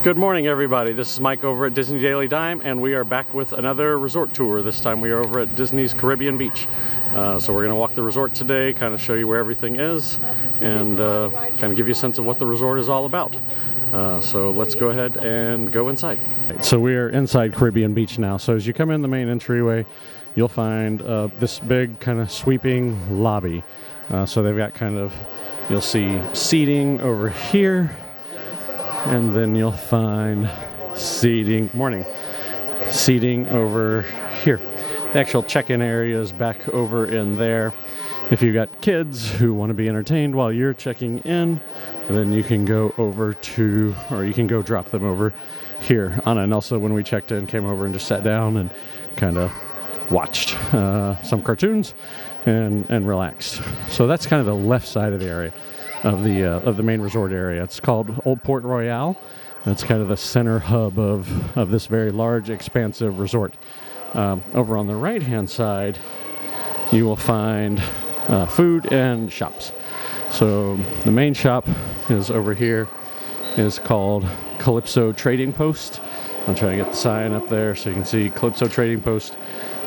Good morning, everybody. This is Mike over at Disney Daily Dime, and we are back with another resort tour. This time we are over at Disney's Caribbean Beach. So we're going to walk the resort today, kind of show you where everything is, and kind of give you a sense of what the resort is all about. So let's go ahead and go inside. So we are inside Caribbean Beach now. So as you come in the main entryway, you'll find this big kind of sweeping lobby. So they've got you'll see seating over here. And then you'll find seating over here. The actual check-in area is back over in there. If you've got kids who want to be entertained while you're checking in, then you can go over to, or you can go drop them over here. Anna and Elsa, when we checked in, came over and just sat down and kind of watched some cartoons and relaxed. So that's kind of the left side of the area. Of the main resort area. It's called Old Port Royale. That's kind of the center hub of this very large, expansive resort. Over on the right-hand side, you will find food and shops. So the main shop is over here. Is called Calypso Trading Post. I'll try to get the sign up there so you can see Calypso Trading Post.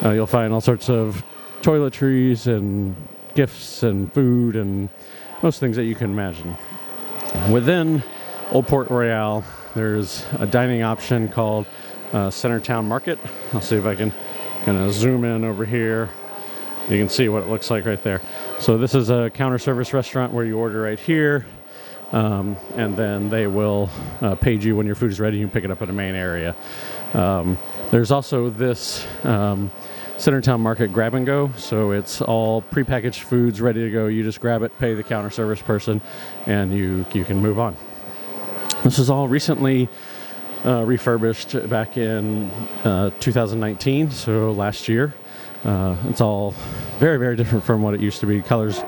You'll find all sorts of toiletries and gifts and food and most things that you can imagine. Within Old Port Royale, there's a dining option called Centertown Market. I'll see if I can kind of zoom in over here. You can see what it looks like right there. So this is a counter service restaurant where you order right here, and then they will page you when your food is ready. You can pick it up in the main area. There's also this Centertown Market grab and go, so it's all prepackaged foods ready to go. You just grab it, pay the counter service person, and you can move on. This is all recently refurbished back in 2019, so last year. It's all very, very different from what it used to be. Colors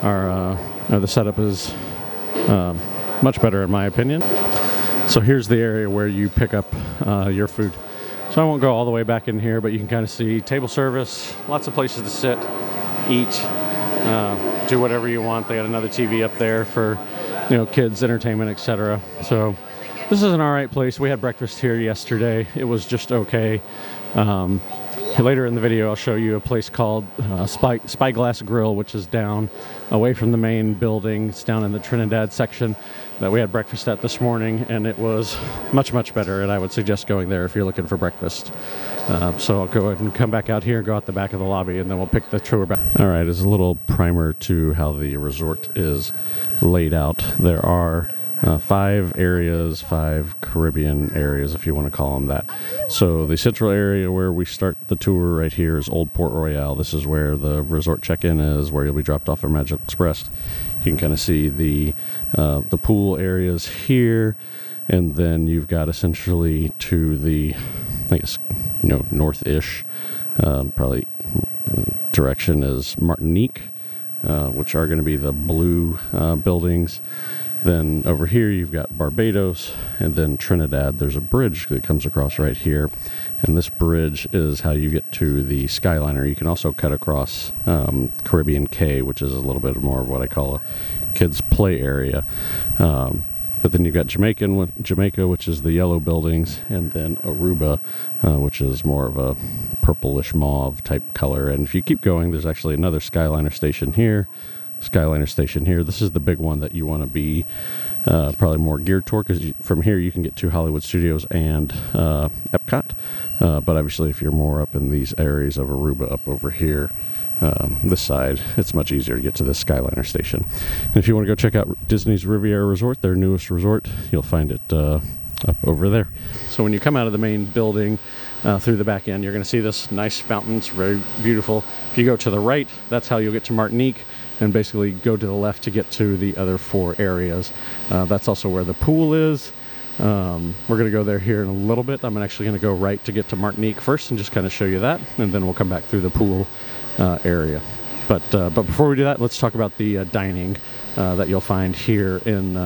are the setup is much better in my opinion. So here's the area where you pick up your food. So I won't go all the way back in here, but you can kind of see table service, lots of places to sit, eat, do whatever you want. They got another TV up there for, kids, entertainment, etc. So this is an all right place. We had breakfast here yesterday. It was just okay. Later in the video, I'll show you a place called Spyglass Grill, which is down away from the main building. It's down in the Trinidad section that we had breakfast at this morning, and it was much, much better, and I would suggest going there if you're looking for breakfast. So I'll go ahead and come back out here, go out the back of the lobby, and then we'll pick the tour back. All right, as a little primer to how the resort is laid out, there are 5 Caribbean areas, if you want to call them that. So the central area where we start the tour right here is Old Port Royale. This is where the resort check-in is, where you'll be dropped off at Magic Express. You can kind of see the pool areas here, and then you've got essentially to the, I guess, north-ish, probably direction is Martinique, which are going to be the blue buildings. Then over here you've got Barbados, and then Trinidad. There's a bridge that comes across right here, and this bridge is how you get to the Skyliner. You can also cut across Caribbean Cay, which is a little bit more of what I call a kids play area. But then you've got Jamaica, which is the yellow buildings, and then Aruba, which is more of a purplish mauve type color. And if you keep going, there's actually another Skyliner station here. This is the big one that you want to be probably more geared toward, because from here you can get to Hollywood Studios and Epcot. But obviously if you're more up in these areas of Aruba up over here, this side, it's much easier to get to this Skyliner station. And if you want to go check out Disney's Riviera Resort, their newest resort, you'll find it up over there. So when you come out of the main building through the back end, you're going to see this nice fountain. It's very beautiful. If you go to the right, that's how you'll get to Martinique, and basically go to the left to get to the other 4 areas. That's also where the pool is. We're going to go there here in a little bit. I'm actually going to go right to get to Martinique first and just kind of show you that, and then we'll come back through the pool area. But before we do that, let's talk about the dining that you'll find here in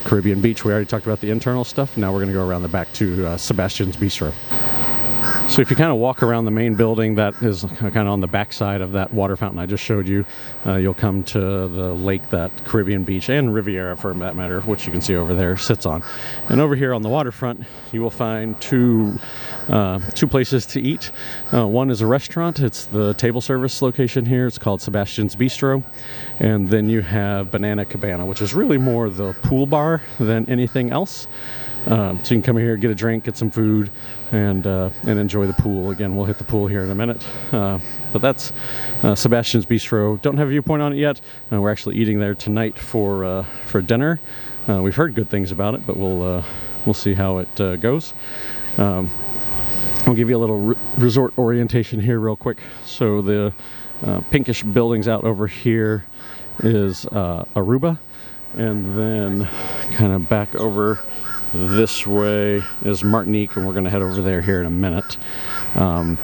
Caribbean Beach. We already talked about the internal stuff. Now we're going to go around the back to Sebastian's Bistro. So if you kind of walk around the main building, that is kind of on the back side of that water fountain I just showed you, you'll come to the lake that Caribbean Beach and Riviera, for that matter, which you can see over there, sits on. And over here on the waterfront, you will find two places to eat. One is a restaurant. It's the table service location here. It's called Sebastian's Bistro. And then you have Banana Cabana, which is really more the pool bar than anything else. So you can come here, get a drink, get some food, and enjoy the pool. Again, we'll hit the pool here in a minute. But that's Sebastian's Bistro. Don't have a viewpoint on it yet. We're actually eating there tonight for dinner. We've heard good things about it, but we'll see how it goes. I'll give you a little resort orientation here real quick. So the pinkish buildings out over here is Aruba, and then kind of back over this way is Martinique, and we're going to head over there here in a minute. And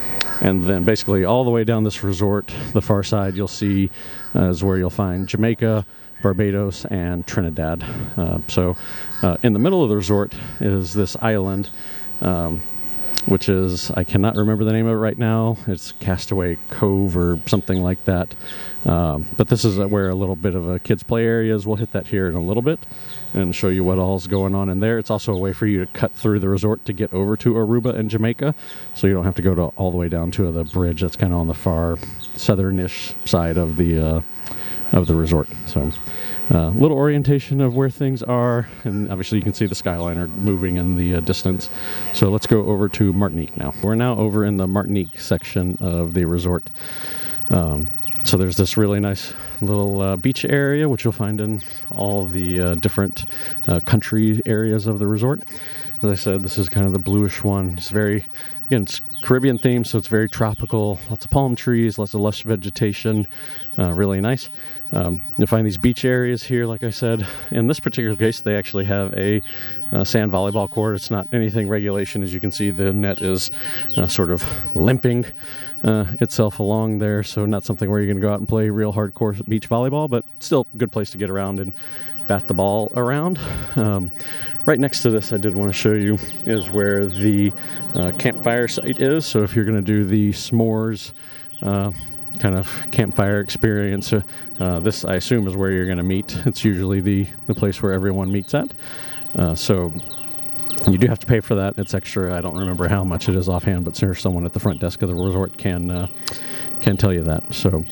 then basically all the way down this resort, the far side you'll see is where you'll find Jamaica, Barbados, and Trinidad. So in the middle of the resort is this island, which is, I cannot remember the name of it right now. It's Castaway Cove or something like that. But this is where a little bit of a kids play area is. We'll hit that here in a little bit and show you what all's going on in there. It's also a way for you to cut through the resort to get over to Aruba and Jamaica, so you don't have to go all the way down to the bridge that's kind of on the far southernish side of the resort. So little orientation of where things are, and obviously you can see the Skyliner moving in the distance. So let's go over to Martinique now. We're now over in the Martinique section of the resort. So there's this really nice little beach area, which you'll find in all the different country areas of the resort. As I said, this is kind of the bluish one. It's very, again, it's Caribbean themed, so it's very tropical. Lots of palm trees, lots of lush vegetation, really nice. You'll find these beach areas here, like I said. In this particular case, they actually have a sand volleyball court. It's not anything regulation. As you can see, the net is sort of limping itself along there, so not something where you're going to go out and play real hardcore beach volleyball, but still a good place to get around and bat the ball around. Right next to this, I did want to show you, is where the campfire site is. So if you're going to do the s'mores kind of campfire experience, this, I assume, is where you're going to meet. It's usually the place where everyone meets at. So you do have to pay for that. It's extra. I don't remember how much it is offhand, but someone at the front desk of the resort can tell you that. So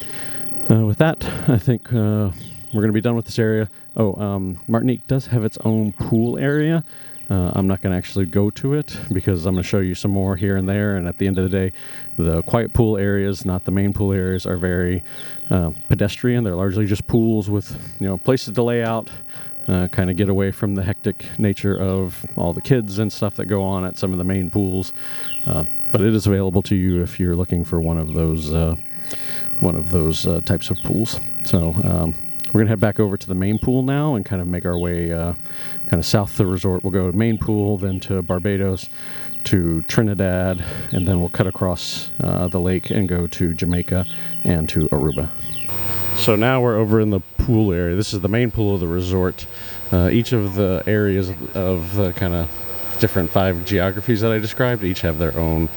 with that, I think we're going to be done with this area. Martinique does have its own pool area. I'm not going to actually go to it because I'm going to show you some more here and there. And at the end of the day, the quiet pool areas, not the main pool areas, are very pedestrian. They're largely just pools with, places to lay out, kind of get away from the hectic nature of all the kids and stuff that go on at some of the main pools. But it is available to you if you're looking for one of those types of pools. So we're going to head back over to the main pool now and kind of make our way kind of south of the resort. We'll go to main pool, then to Barbados, to Trinidad, and then we'll cut across the lake and go to Jamaica and to Aruba. So now we're over in the pool area. This is the main pool of the resort. Each of the areas of the kind of different 5 geographies that I described each have their own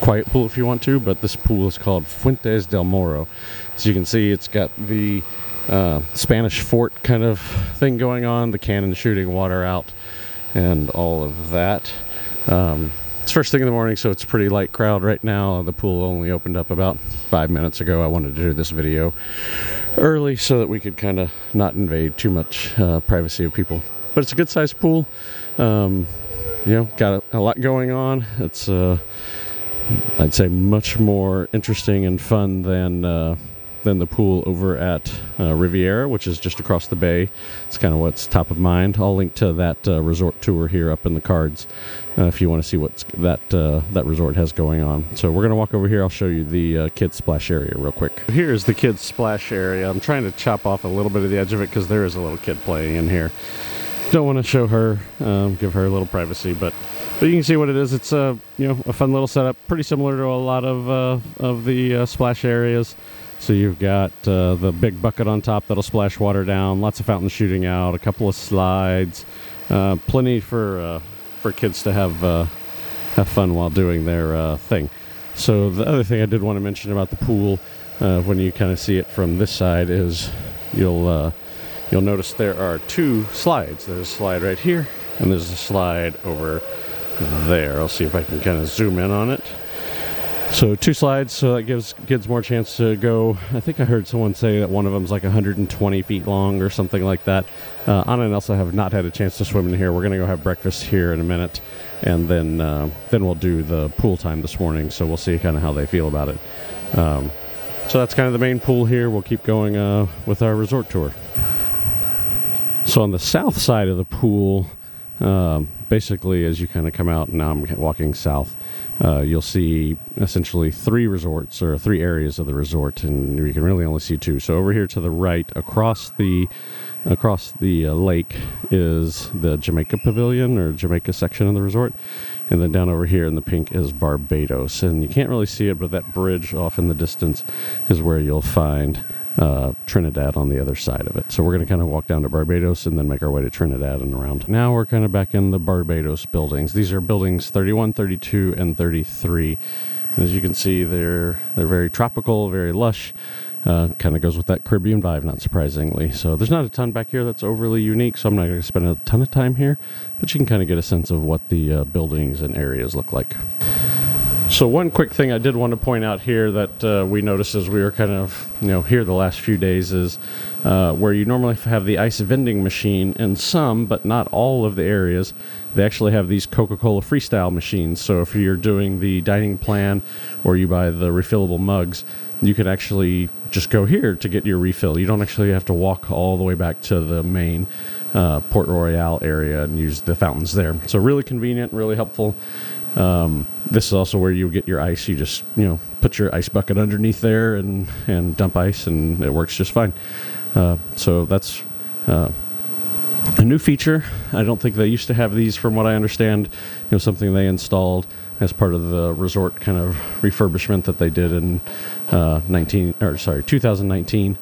quiet pool if you want to, but this pool is called Fuentes del Moro. So you can see it's got the Spanish fort kind of thing going on, the cannon shooting water out, and all of that. It's first thing in the morning, so it's a pretty light crowd right now. The pool only opened up about 5 minutes ago. I wanted to do this video early so that we could kind of not invade too much privacy of people. But it's a good sized pool. Got a lot going on. It's I'd say much more interesting and fun than the pool over at Riviera, which is just across the bay. It's kind of what's top of mind. I'll link to that resort tour here up in the cards if you want to see what that resort has going on. So we're going to walk over here. I'll show you the kids splash area real quick. Here's the kids splash area. I'm trying to chop off a little bit of the edge of it because there is a little kid playing in here. Don't want to show her, give her a little privacy, but you can see what it is. It's a fun little setup, pretty similar to a lot of the splash areas. So you've got the big bucket on top that'll splash water down, lots of fountains shooting out, a couple of slides, plenty for kids to have have fun while doing their thing. So the other thing I did want to mention about the pool, when you kind of see it from this side, is you'll notice there are two slides. There's a slide right here, and there's a slide over there. I'll see if I can kind of zoom in on it. So two slides, so that gives kids more chance to go. I think I heard someone say that one of them's like 120 feet long or something like that. Anna and Elsa have not had a chance to swim in here. We're going to go have breakfast here in a minute, and then we'll do the pool time this morning, so we'll see kind of how they feel about it. So that's kind of the main pool here. We'll keep going with our resort tour. So on the south side of the pool, basically as you kind of come out, now I'm walking south, you'll see essentially three resorts, or three areas of the resort, and you can really only see two. So over here to the right, across the lake, is the Jamaica Pavilion, or Jamaica section of the resort, and then down over here in the pink is Barbados. And you can't really see it, but that bridge off in the distance is where you'll find Trinidad on the other side of it. So we're going to kind of walk down to Barbados and then make our way to Trinidad and around. Now we're kind of back in the Barbados buildings. These are buildings 31, 32, and 33. As you can see, they're very tropical, very lush. Kind of goes with that Caribbean vibe, not surprisingly. So there's not a ton back here that's overly unique, so I'm not going to spend a ton of time here, but you can kind of get a sense of what the buildings and areas look like. So one quick thing I did want to point out here that we noticed as we were kind of here the last few days is where you normally have the ice vending machine in some, but not all of the areas, they actually have these Coca-Cola Freestyle machines. So if you're doing the dining plan or you buy the refillable mugs, you can actually just go here to get your refill. You don't actually have to walk all the way back to the main Port Royal area and use the fountains there. So really convenient, really helpful. This is also where you get your ice. You just put your ice bucket underneath there and dump ice, and it works just fine. So that's a new feature. I don't think they used to have these, from what I understand. Something they installed as part of the resort kind of refurbishment that they did in 2019.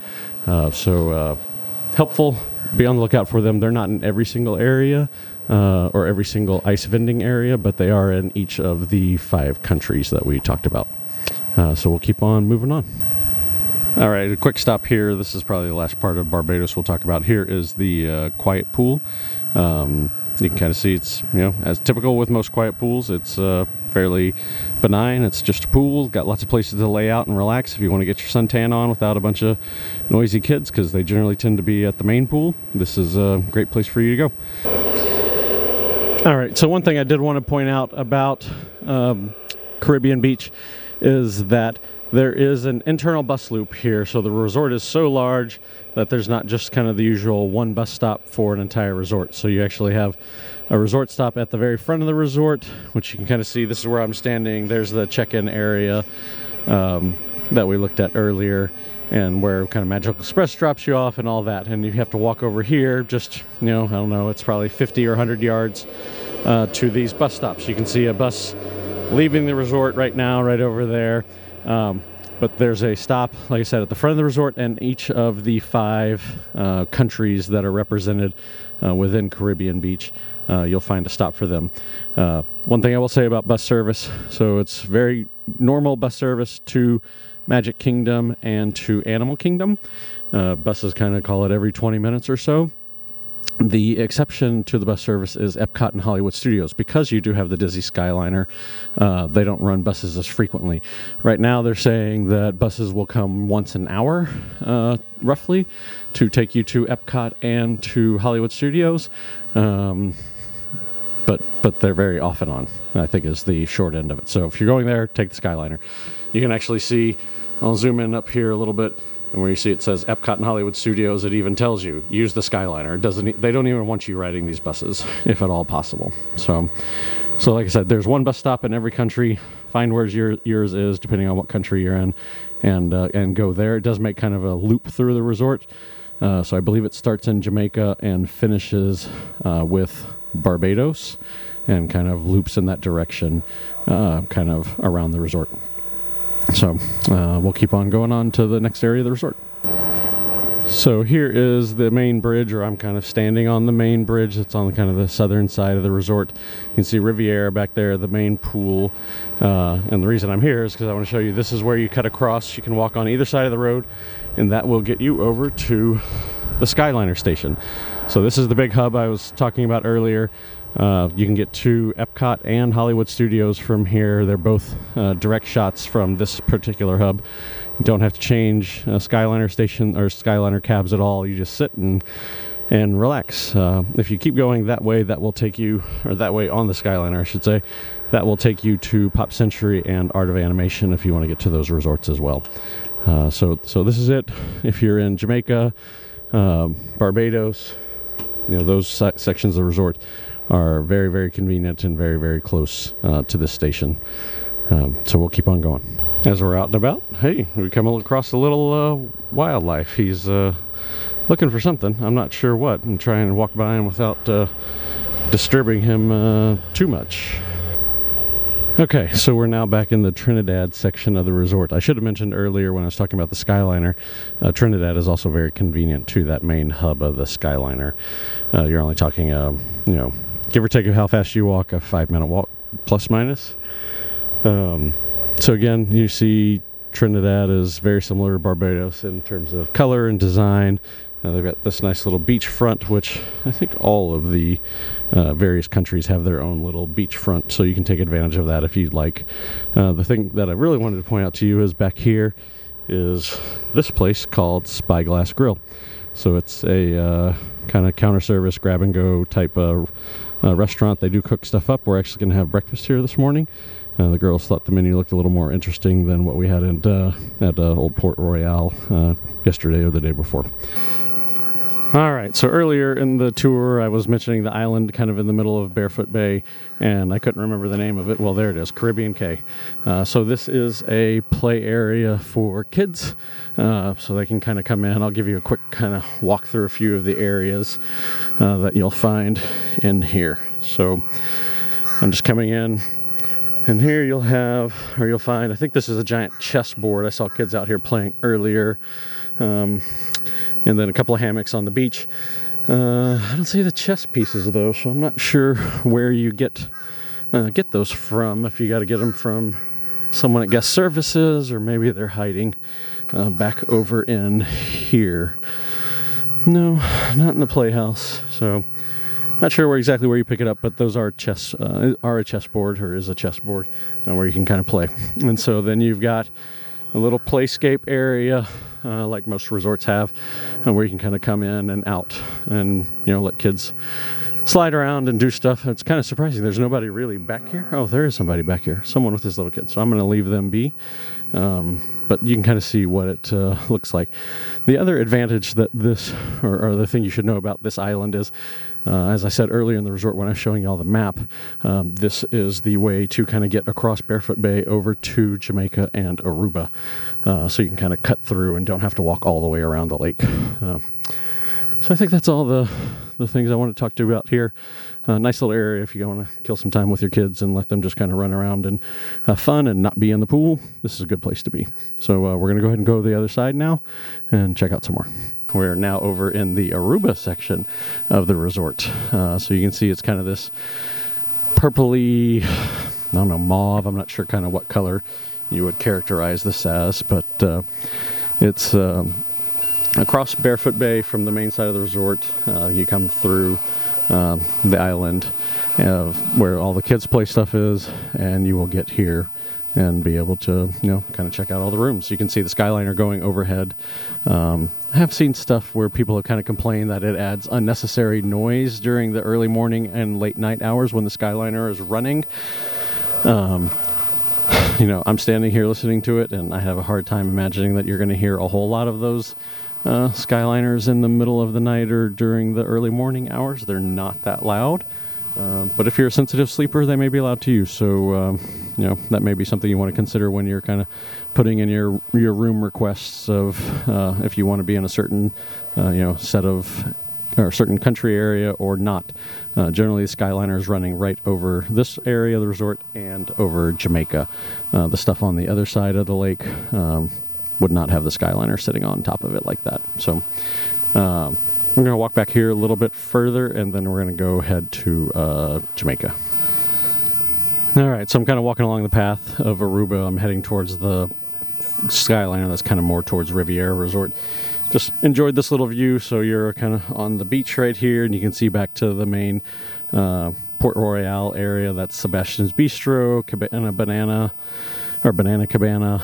So helpful. Be on the lookout for them. They're not in every single area or every single ice vending area, but they are in each of the 5 countries that we talked about. So we'll keep on moving on. All right, a quick stop here. This is probably the last part of Barbados we'll talk about. Here is the quiet pool. You can kind of see it's, as typical with most quiet pools, it's fairly benign. It's just a pool. Got lots of places to lay out and relax if you want to get your suntan on without a bunch of noisy kids, because they generally tend to be at the main pool. This is a great place for you to go. All right, so one thing I did want to point out about Caribbean Beach is that there is an internal bus loop here. So the resort is so large that there's not just kind of the usual one bus stop for an entire resort. So you actually have a resort stop at the very front of the resort, which you can kind of see. This is where I'm standing. There's the check-in area that we looked at earlier, and where kind of Magical Express drops you off and all that. And you have to walk over here just, I don't know, it's probably 50 or 100 yards to these bus stops. You can see a bus leaving the resort right now, right over there. But there's a stop, like I said, at the front of the resort, and each of the 5 countries that are represented within Caribbean Beach, you'll find a stop for them. One thing I will say about bus service, so it's very normal bus service to Magic Kingdom and to Animal Kingdom. Buses kind of call it every 20 minutes or so. The exception to the bus service is Epcot and Hollywood Studios. Because you do have the Disney Skyliner, they don't run buses as frequently. Right now they're saying that buses will come once an hour, roughly, to take you to Epcot and to Hollywood Studios. But they're very off and on, I think, is the short end of it. So if you're going there, take the Skyliner. You can actually see, I'll zoom in up here a little bit, and where you see it says Epcot and Hollywood Studios, it even tells you, use the Skyliner. They don't even want you riding these buses, if at all possible. So like I said, there's one bus stop in every country. Find where yours is, depending on what country you're in, and go there. It does make kind of a loop through the resort. So I believe it starts in Jamaica and finishes with Barbados, and kind of loops in that direction, kind of around the resort. So we'll keep on going on to the next area of the resort. So here is the main bridge, or I'm kind of standing on the main bridge that's on kind of the southern side of the resort. You can see Riviera back there, the main pool. And the reason I'm here is because I want to show you this is where you cut across. You can walk on either side of the road, and that will get you over to the Skyliner station. So this is the big hub I was talking about earlier. You can get to Epcot and Hollywood Studios from here. They're both direct shots from this particular hub. You don't have to change Skyliner station or Skyliner cabs at all. You just sit and relax. If you keep going that way, that will take you, or that way on the Skyliner, I should say, that will take you to Pop Century and Art of Animation if you want to get to those resorts as well. So this is it. If you're in Jamaica, Barbados, those sections of the resort are very, very convenient and very, very close to this station. So we'll keep on going. As we're out and about, hey, we come across a little wildlife. He's looking for something. I'm not sure what. I'm trying to walk by him without disturbing him too much. Okay, so we're now back in the Trinidad section of the resort. I should have mentioned earlier when I was talking about the Skyliner, Trinidad is also very convenient to that main hub of the Skyliner. You're only talking, give or take how fast you walk, a 5-minute walk, plus minus. So again, you see Trinidad is very similar to Barbados in terms of color and design. They've got this nice little beachfront, which I think all of the various countries have their own little beachfront, so you can take advantage of that if you'd like. The thing that I really wanted to point out to you is back here is this place called Spyglass Grill. So it's a kind of counter service, grab and go type of restaurant. They do cook stuff up. We're actually going to have breakfast here this morning. The girls thought the menu looked a little more interesting than what we had at Old Port Royale yesterday or the day before. All right, so earlier in the tour, I was mentioning the island kind of in the middle of Barefoot Bay, and I couldn't remember the name of it. Well, there it is, Caribbean Cay. So this is a play area for kids, so they can kind of come in. I'll give you a quick kind of walk through a few of the areas that you'll find in here. So I'm just coming in. And here you'll find, I think this is a giant chessboard. I saw kids out here playing earlier. And then a couple of hammocks on the beach. I don't see the chess pieces though, so I'm not sure where you get those from. If you got to get them from someone at guest services, or maybe they're hiding back over in here. No, not in the playhouse. So not sure exactly where you pick it up, but those are a chessboard, or is a chessboard, where you can kind of play. And so then you've got a little playscape area, like most resorts have, where you can kind of come in and out and, let kids slide around and do stuff. It's kind of surprising. There's nobody really back here. Oh, there is somebody back here. Someone with his little kid. So I'm going to leave them be. But you can kind of see what it looks like. The other advantage that this, or the thing you should know about this island is, as I said earlier in the resort when I was showing you all the map, this is the way to kind of get across Barefoot Bay over to Jamaica and Aruba. So you can kind of cut through and don't have to walk all the way around the lake. So I think that's all the things I want to talk to you about here. Nice little area if you want to kill some time with your kids and let them just kind of run around and have fun and not be in the pool. This is a good place to be. So we're going to go ahead and go to the other side now and check out some more. We're now over in the Aruba section of the resort. So you can see it's kind of this purpley, I don't know, mauve. I'm not sure kind of what color you would characterize this as, but it's across Barefoot Bay from the main side of the resort. You come through the island where all the kids play stuff is, and you will get here and be able to, kind of check out all the rooms. You can see the Skyliner going overhead. I have seen stuff where people have kind of complained that it adds unnecessary noise during the early morning and late night hours when the Skyliner is running. I'm standing here listening to it, and I have a hard time imagining that you're going to hear a whole lot of those Skyliners in the middle of the night or during the early morning hours. They're not that loud. But if you're a sensitive sleeper, they may be loud to you. So, that may be something you want to consider when you're kind of putting in your room requests of if you want to be in a certain, set of, or a certain country area or not. Generally, the Skyliner is running right over this area of the resort and over Jamaica. The stuff on the other side of the lake, would not have the Skyliner sitting on top of it like that. So I'm going to walk back here a little bit further, and then we're going to go head to Jamaica. All right, so I'm kind of walking along the path of Aruba. I'm heading towards the Skyliner that's kind of more towards Riviera Resort. Just enjoyed this little view. So you're kind of on the beach right here, and you can see back to the main Port Royale area. That's Sebastian's Bistro, Banana Cabana,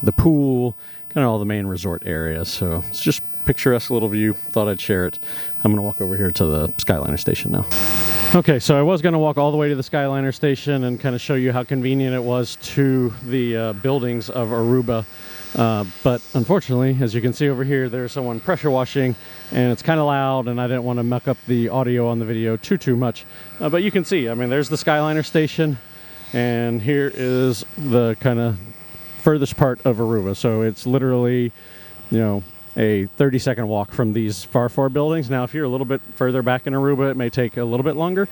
the pool, kind of all the main resort areas. So it's just picturesque little view. Thought I'd share it. I'm going to walk over here to the Skyliner station now. Okay, so I was going to walk all the way to the Skyliner station and kind of show you how convenient it was to the buildings of Aruba. But unfortunately, as you can see over here, there's someone pressure washing, and it's kind of loud, and I didn't want to muck up the audio on the video too much. But you can see, I mean, there's the Skyliner station, and here is the kind of furthest part of Aruba. So it's literally, you know, a 30-second walk from these far buildings. Now, if you're a little bit further back in Aruba, it may take a little bit longer,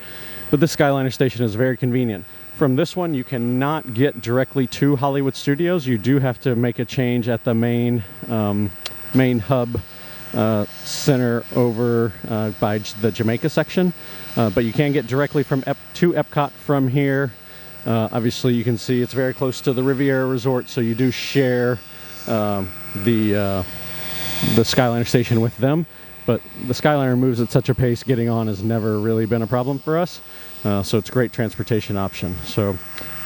but this Skyliner station is very convenient. From this one, you cannot get directly to Hollywood Studios. You do have to make a change at the main hub center over by the Jamaica section, but you can get directly to Epcot from here. Obviously, you can see it's very close to the Riviera Resort, so you do share the Skyliner station with them. But the Skyliner moves at such a pace, getting on has never really been a problem for us. So it's a great transportation option. So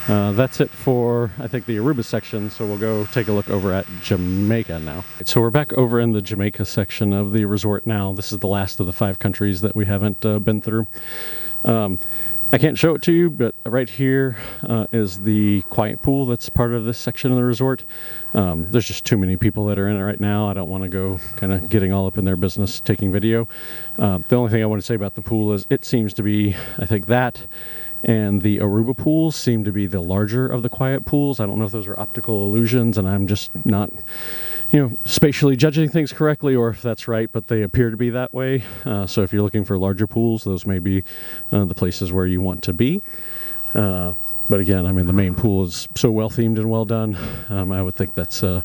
that's it for, I think, the Aruba section. So we'll go take a look over at Jamaica now. So we're back over in the Jamaica section of the resort now. This is the last of the 5 countries that we haven't been through. I can't show it to you, but right here is the quiet pool that's part of this section of the resort. There's just too many people that are in it right now. I don't want to go kind of getting all up in their business taking video. The only thing I want to say about the pool is it seems to be, I think that and the Aruba pools seem to be the larger of the quiet pools. I don't know if those are optical illusions and I'm just not, spatially judging things correctly, or if that's right, but they appear to be that way. So if you're looking for larger pools, those may be the places where you want to be. But again, I mean, the main pool is so well themed and well done. I would think that's a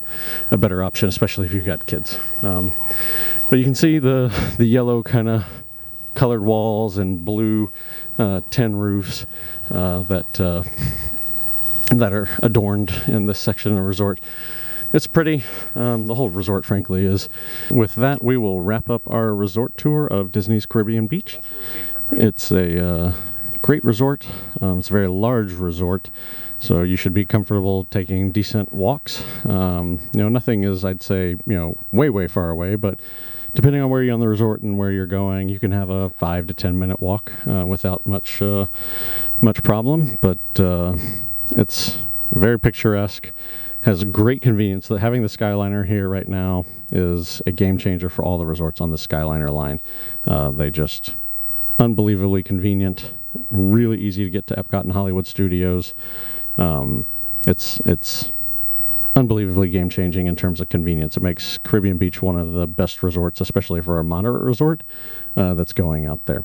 better option, especially if you've got kids. But you can see the yellow kind of colored walls and blue tin roofs that are adorned in this section of the resort. It's pretty. The whole resort, frankly, is. With that, we will wrap up our resort tour of Disney's Caribbean Beach. It's a great resort. It's a very large resort, so you should be comfortable taking decent walks. Nothing is, I'd say, way far away, but depending on where you're on the resort and where you're going, you can have a 5 to 10 minute walk without much problem. But it's very picturesque. Has great convenience. That having the Skyliner here right now is a game changer for all the resorts on the Skyliner line. They just unbelievably convenient, really easy to get to Epcot and Hollywood Studios. It's unbelievably game changing in terms of convenience. It makes Caribbean Beach one of the best resorts, especially for a moderate resort that's going out there.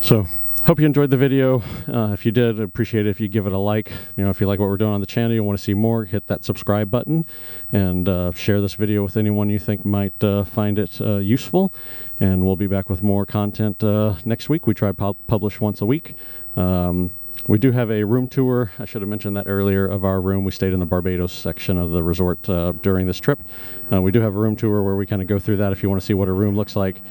So hope you enjoyed the video. If you did, I'd appreciate it if you give it a like. If you like what we're doing on the channel, you want to see more, hit that subscribe button and share this video with anyone you think might find it useful. And we'll be back with more content next week. We try to publish once a week. We do have a room tour. I should have mentioned that earlier, of our room. We stayed in the Barbados section of the resort during this trip. We do have a room tour where we kind of go through that if you want to see what a room looks like.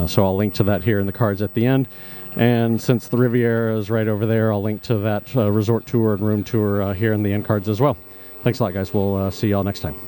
So I'll link to that here in the cards at the end. And since the Riviera is right over there, I'll link to that resort tour and room tour here in the end cards as well. Thanks a lot, guys. We'll see y'all next time.